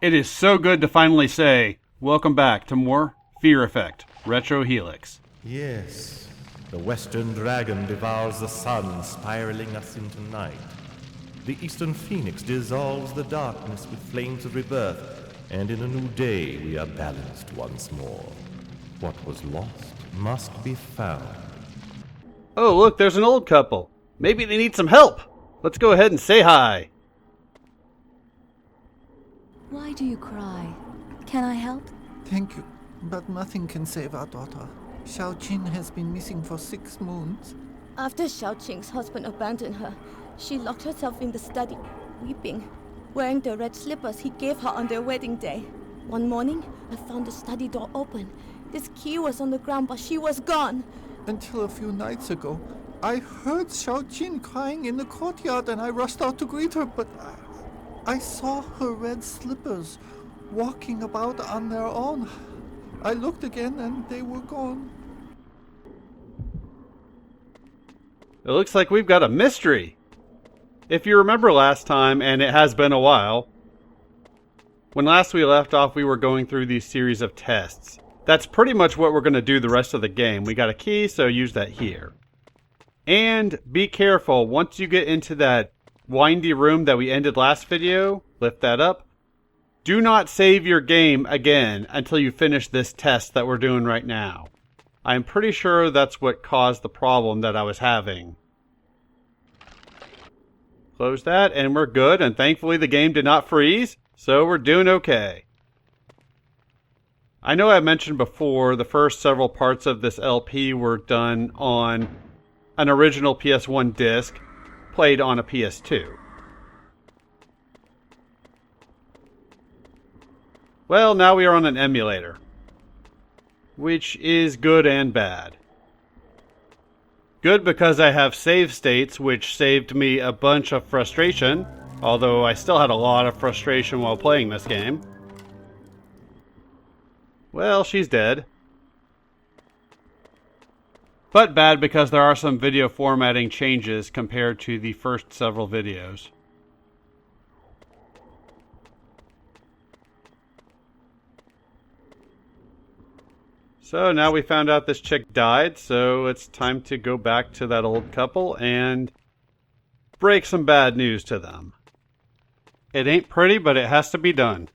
It is so good to finally say, welcome back to more Fear Effect Retro Helix. Yes, the Western Dragon devours the sun, spiraling us into night. The Eastern Phoenix dissolves the darkness with flames of rebirth, and in a new day we are balanced once more. What was lost must be found. Oh, look, there's an old couple. Maybe they need some help. Let's go ahead and say hi. Why do you cry? Can I help? Thank you, but nothing can save our daughter. Xiao Qin has been missing for 6 moons. After Xiao Qing's husband abandoned her, she locked herself in the study, weeping, wearing the red slippers he gave her on their wedding day. One morning, I found the study door open. This key was on the ground, but she was gone. Until a few nights ago, I heard Xiao Qin crying in the courtyard and I rushed out to greet her, but I saw her red slippers walking about on their own. I looked again and they were gone. It looks like we've got a mystery. If you remember last time, and it has been a while, when last we left off we were going through these series of tests. That's pretty much what we're going to do the rest of the game. We got a key, so use that here. And be careful, once you get into that windy room that we ended last video, lift that up. Do not save your game again until you finish this test that we're doing right now. I'm pretty sure that's what caused the problem that I was having. Close that and we're good, and thankfully the game did not freeze, so we're doing okay. I know I mentioned before the first several parts of this LP were done on an original PS1 disc, played on a PS2. Well, now we are on an emulator, which is good and bad. Good because I have save states, which saved me a bunch of frustration, although I still had a lot of frustration while playing this game. Well, she's dead. But bad because there are some video formatting changes compared to the first several videos. So now we found out this chick died, so it's time to go back to that old couple and break some bad news to them. It ain't pretty, but it has to be done.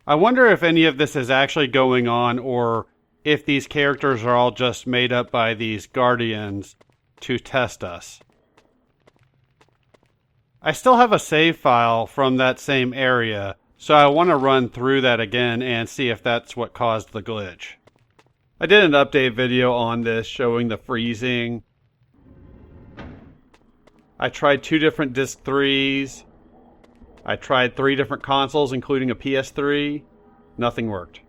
I wonder if any of this is actually going on, or if these characters are all just made up by these guardians to test us. I still have a save file from that same area, so I want to run through that again and see if that's what caused the glitch. I did an update video on this showing the freezing. I tried 2 different disc 3s. I tried 3 different consoles, including a PS3. Nothing worked.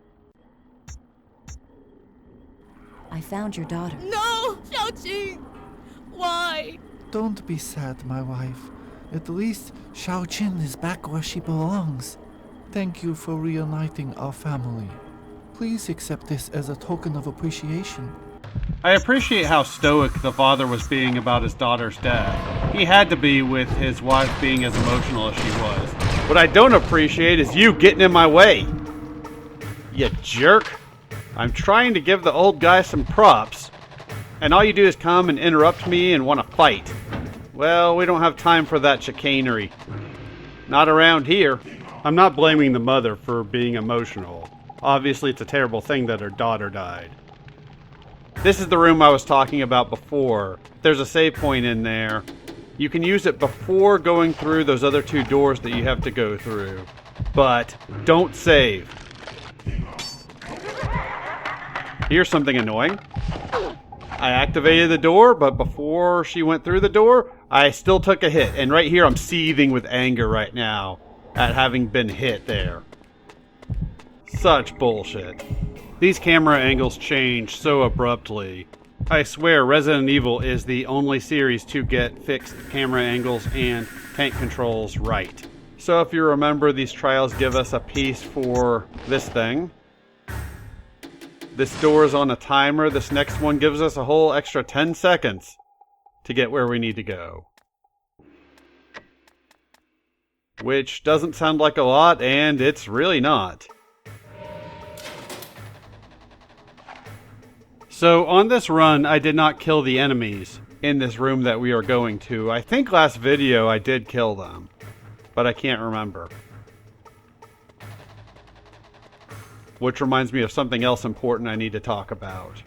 I found your daughter. No! Xiao Qing! Why? Don't be sad, my wife. At least Xiao Qin is back where she belongs. Thank you for reuniting our family. Please accept this as a token of appreciation. I appreciate how stoic the father was being about his daughter's death. He had to be with his wife being as emotional as she was. What I don't appreciate is you getting in my way. You jerk. I'm trying to give the old guy some props, and all you do is come and interrupt me and want to fight. Well, we don't have time for that chicanery. Not around here. I'm not blaming the mother for being emotional. Obviously, it's a terrible thing that her daughter died. This is the room I was talking about before. There's a save point in there. You can use it before going through those other 2 doors that you have to go through. But don't save. Here's something annoying. I activated the door, but before she went through the door, I still took a hit. And right here, I'm seething with anger right now at having been hit there. Such bullshit. These camera angles change so abruptly. I swear Resident Evil is the only series to get fixed camera angles and tank controls right. So if you remember, these trials give us a piece for this thing. This door is on a timer. This next one gives us a whole extra 10 seconds to get where we need to go. which doesn't sound like a lot, and it's really not. So on this run, I did not kill the enemies in this room that we are going to. I think last video I did kill them, but I can't remember. Which reminds me of something else important I need to talk about.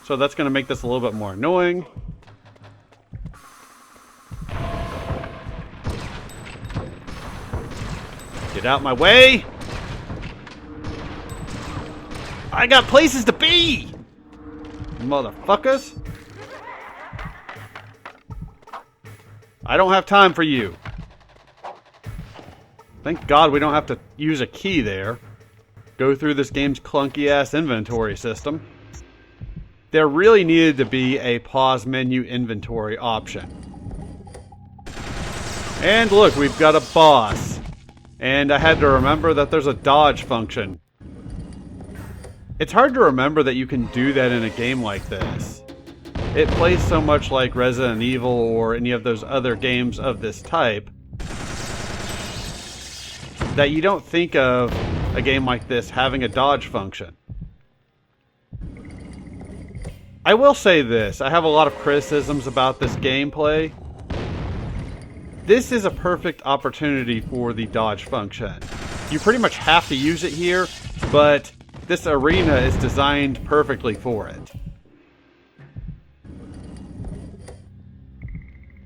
So that's going to make this a little bit more annoying. Get out my way! I got places to be! Motherfuckers! I don't have time for you. Thank God we don't have to use a key there. Go through this game's clunky-ass inventory system. There really needed to be a pause menu inventory option. And look, we've got a boss. And I had to remember that there's a dodge function. It's hard to remember that you can do that in a game like this. It plays so much like Resident Evil or any of those other games of this type that you don't think of a game like this having a dodge function. I will say this, I have a lot of criticisms about this gameplay. This is a perfect opportunity for the dodge function. You pretty much have to use it here, but this arena is designed perfectly for it.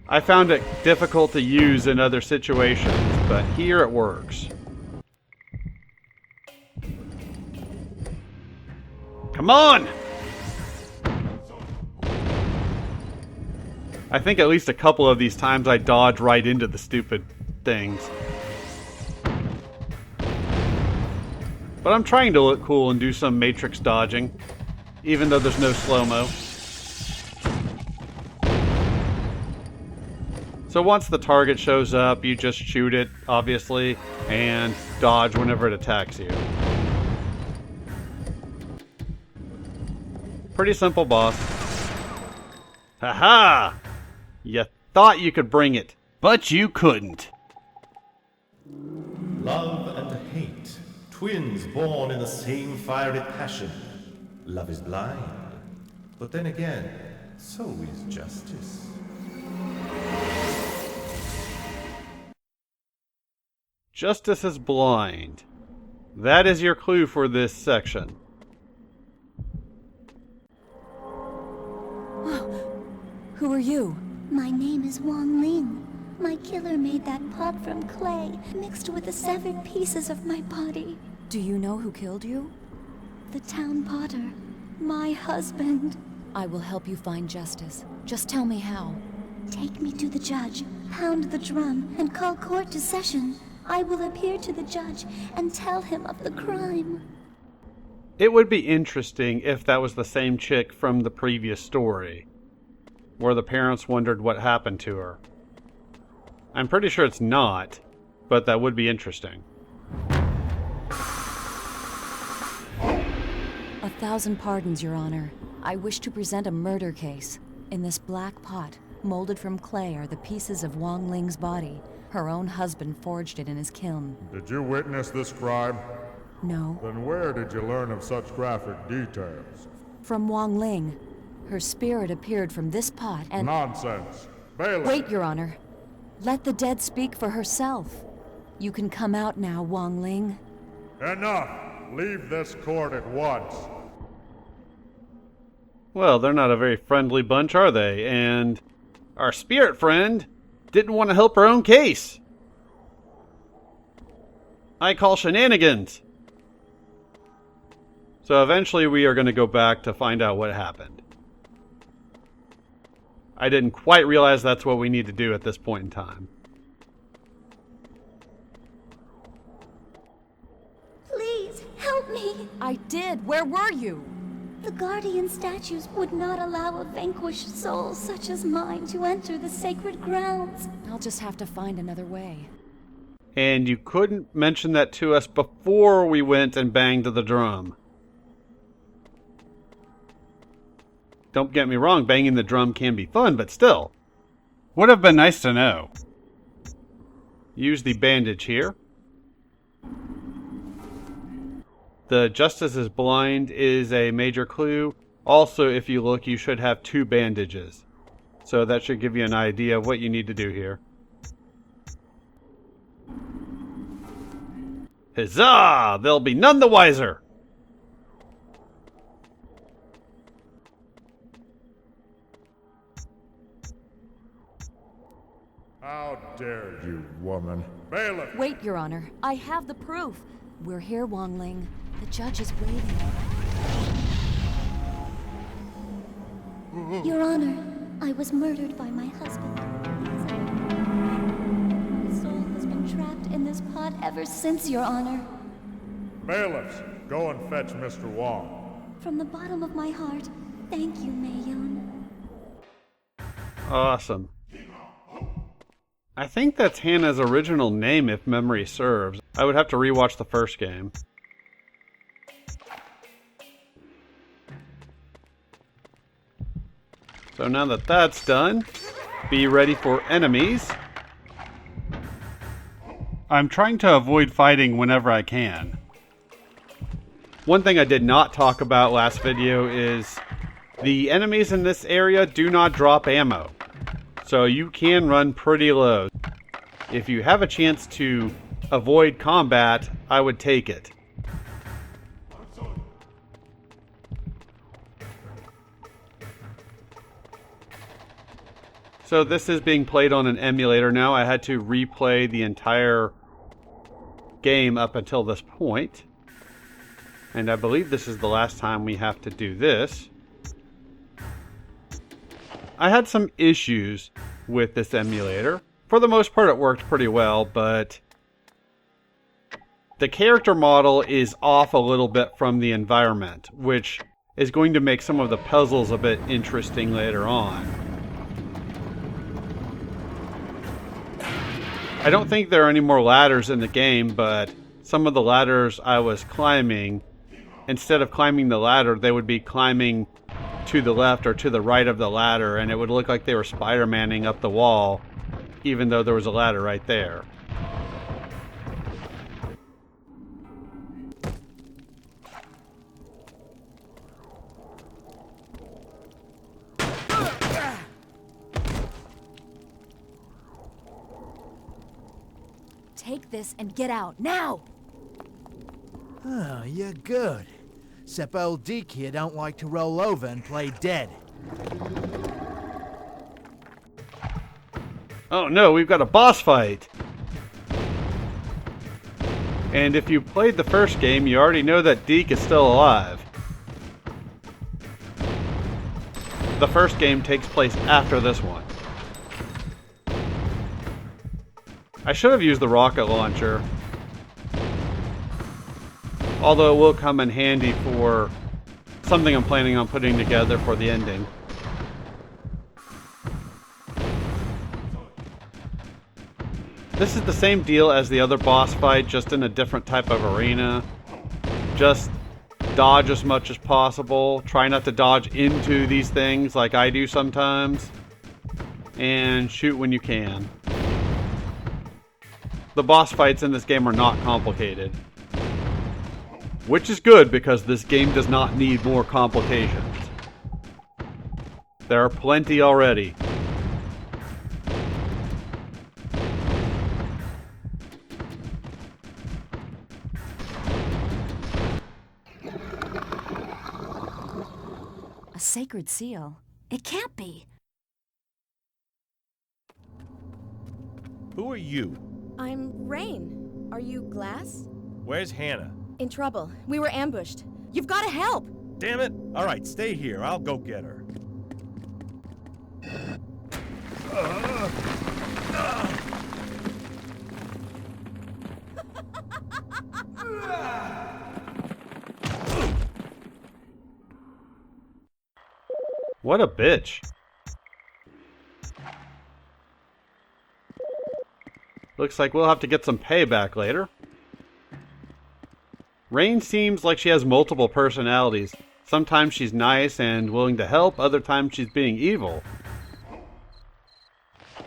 I found it difficult to use in other situations, but here it works. Come on! I think at least a couple of these times I dodge right into the stupid things. But I'm trying to look cool and do some matrix dodging, even though there's no slow-mo. So once the target shows up, you just shoot it, obviously, and dodge whenever it attacks you. Pretty simple boss. Haha! You thought you could bring it, but you couldn't. Love and hate, twins born in the same fiery passion. Love is blind, but then again, so is justice. Justice is blind. That is your clue for this section. Who are you? My name is Wang Ling. My killer made that pot from clay, mixed with the severed pieces of my body. Do you know who killed you? The town potter, my husband. I will help you find justice. Just tell me how. Take me to the judge, pound the drum, and call court to session. I will appear to the judge and tell him of the crime. It would be interesting if that was the same chick from the previous story, where the parents wondered what happened to her. I'm pretty sure it's not, but that would be interesting. 1,000 pardons, Your Honor. I wish to present a murder case. In this black pot, molded from clay, are the pieces of Wang Ling's body. Her own husband forged it in his kiln. Did you witness this crime? No. Then where did you learn of such graphic details? From Wang Ling. Her spirit appeared from this pot and— Nonsense! Bailiff! Wait, Your Honor. Let the dead speak for herself. You can come out now, Wang Ling. Enough! Leave this court at once! Well, they're not a very friendly bunch, are they? And our spirit friend didn't want to help her own case. I call shenanigans. So eventually we are going to go back to find out what happened. I didn't quite realize that's what we need to do at this point in time. Please, help me! I did. Where were you? The guardian statues would not allow a vanquished soul such as mine to enter the sacred grounds. I'll just have to find another way. And you couldn't mention that to us before we went and banged the drum. Don't get me wrong, banging the drum can be fun, but still. Would have been nice to know. Use the bandage here. The Justice is blind is a major clue. Also, if you look, you should have 2 bandages. So that should give you an idea of what you need to do here. Huzzah! They'll be none the wiser! How dare you, woman? Bailiff! Wait, Your Honor. I have the proof. We're here, Wong Ling. The judge is waiting. Your Honor, I was murdered by my husband. My soul has been trapped in this pot ever since, Your Honor. Bailiffs, go and fetch Mr. Wong. From the bottom of my heart, thank you, Mayon. Awesome. I think that's Hannah's original name if memory serves. I would have to rewatch the first game. So now that that's done, be ready for enemies. I'm trying to avoid fighting whenever I can. One thing I did not talk about last video is the enemies in this area do not drop ammo. So you can run pretty low. If you have a chance to avoid combat, I would take it. So this is being played on an emulator now. I had to replay the entire game up until this point. And I believe this is the last time we have to do this. I had some issues with this emulator. For the most part, it worked pretty well, but the character model is off a little bit from the environment, which is going to make some of the puzzles a bit interesting later on. I don't think there are any more ladders in the game, but some of the ladders I was climbing, instead of climbing the ladder, they would be climbing to the left or to the right of the ladder, and it would look like they were Spider-Manning up the wall, even though there was a ladder right there. Take this and get out, now! Oh, you're good. Except old Deke here don't like to roll over and play dead. Oh no, we've got a boss fight! And if you played the first game, you already know that Deke is still alive. The first game takes place after this one. I should have used the rocket launcher. Although it will come in handy for something I'm planning on putting together for the ending. This is the same deal as the other boss fight, just in a different type of arena. Just dodge as much as possible. Try not to dodge into these things like I do sometimes. And shoot when you can. The boss fights in this game are not complicated. Which is good, because this game does not need more complications. There are plenty already. A sacred seal? It can't be. Who are you? I'm Rain. Are you Glass? Where's Hannah? In trouble. We were ambushed. You've got to help! Damn it! Alright, stay here. I'll go get her. What a bitch. Looks like we'll have to get some payback later. Rain seems like she has multiple personalities. Sometimes she's nice and willing to help, other times she's being evil.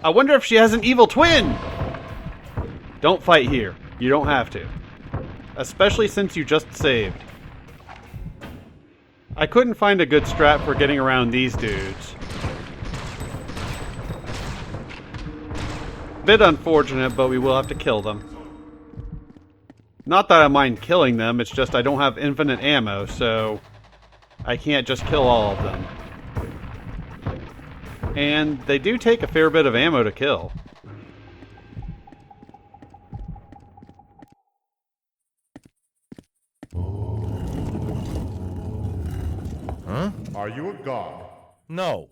I wonder if she has an evil twin! Don't fight here. You don't have to. Especially since you just saved. I couldn't find a good strat for getting around these dudes. Bit unfortunate, but we will have to kill them. Not that I mind killing them, it's just I don't have infinite ammo, so I can't just kill all of them. And they do take a fair bit of ammo to kill. Huh? Are you a god? No.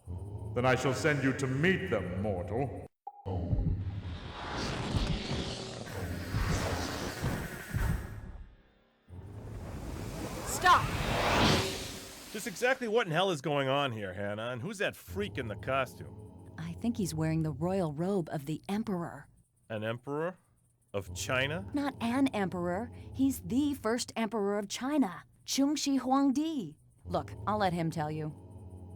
Then I shall send you to meet them, mortal. Stop! Just exactly what in hell is going on here, Hannah? And who's that freak in the costume? I think he's wearing the royal robe of the Emperor. An emperor? Of China? Not an emperor. He's the first emperor of China, Chung Shi Huangdi. Look, I'll let him tell you.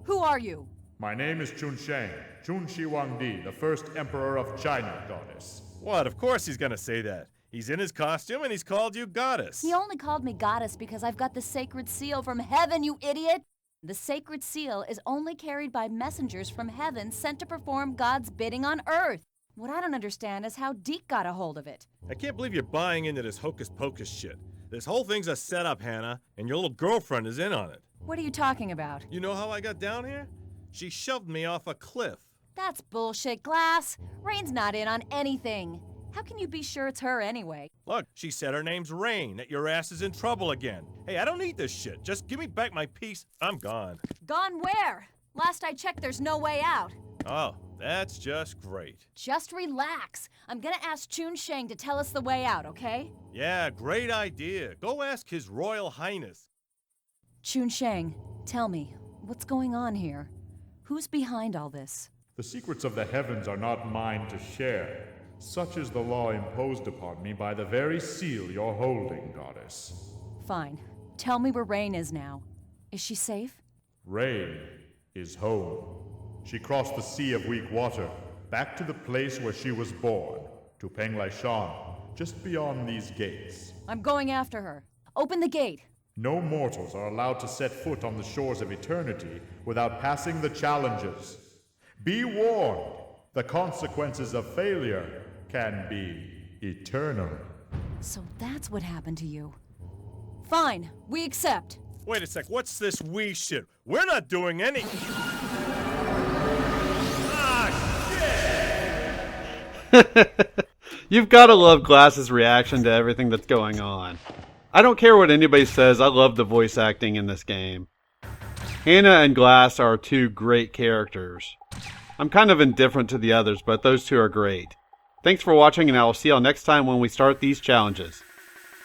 Who are you? My name is Chun Sheng, Chun Shi Huangdi, the first emperor of China, goddess. What? Of course he's gonna say that. He's in his costume and he's called you goddess. He only called me goddess because I've got the sacred seal from heaven, you idiot! The sacred seal is only carried by messengers from heaven sent to perform God's bidding on earth. What I don't understand is how Deke got a hold of it. I can't believe you're buying into this hocus pocus shit. This whole thing's a setup, Hannah, and your little girlfriend is in on it. What are you talking about? You know how I got down here? She shoved me off a cliff. That's bullshit, Glass. Rain's not in on anything. How can you be sure it's her anyway? Look, she said her name's Rain, that your ass is in trouble again. Hey, I don't need this shit. Just give me back my piece. I'm gone. Gone where? Last I checked, there's no way out. Oh, that's just great. Just relax. I'm gonna ask Chun Sheng to tell us the way out, okay? Yeah, great idea. Go ask His Royal Highness. Chun Sheng, tell me, what's going on here? Who's behind all this? The secrets of the heavens are not mine to share. Such is the law imposed upon me by the very seal you're holding, goddess. Fine. Tell me where Rain is now. Is she safe? Rain is home. She crossed the sea of weak water, back to the place where she was born, to Penglai Shan, just beyond these gates. I'm going after her. Open the gate. No mortals are allowed to set foot on the shores of eternity without passing the challenges. Be warned, the consequences of failure can be eternal. So that's what happened to you. Fine, we accept. Wait a sec, what's this we shit? We're not doing any... You've got to love Glass's reaction to everything that's going on. I don't care what anybody says, I love the voice acting in this game. Hannah and Glass are two great characters. I'm kind of indifferent to the others, but those two are great. Thanks for watching, and I will see y'all next time when we start these challenges.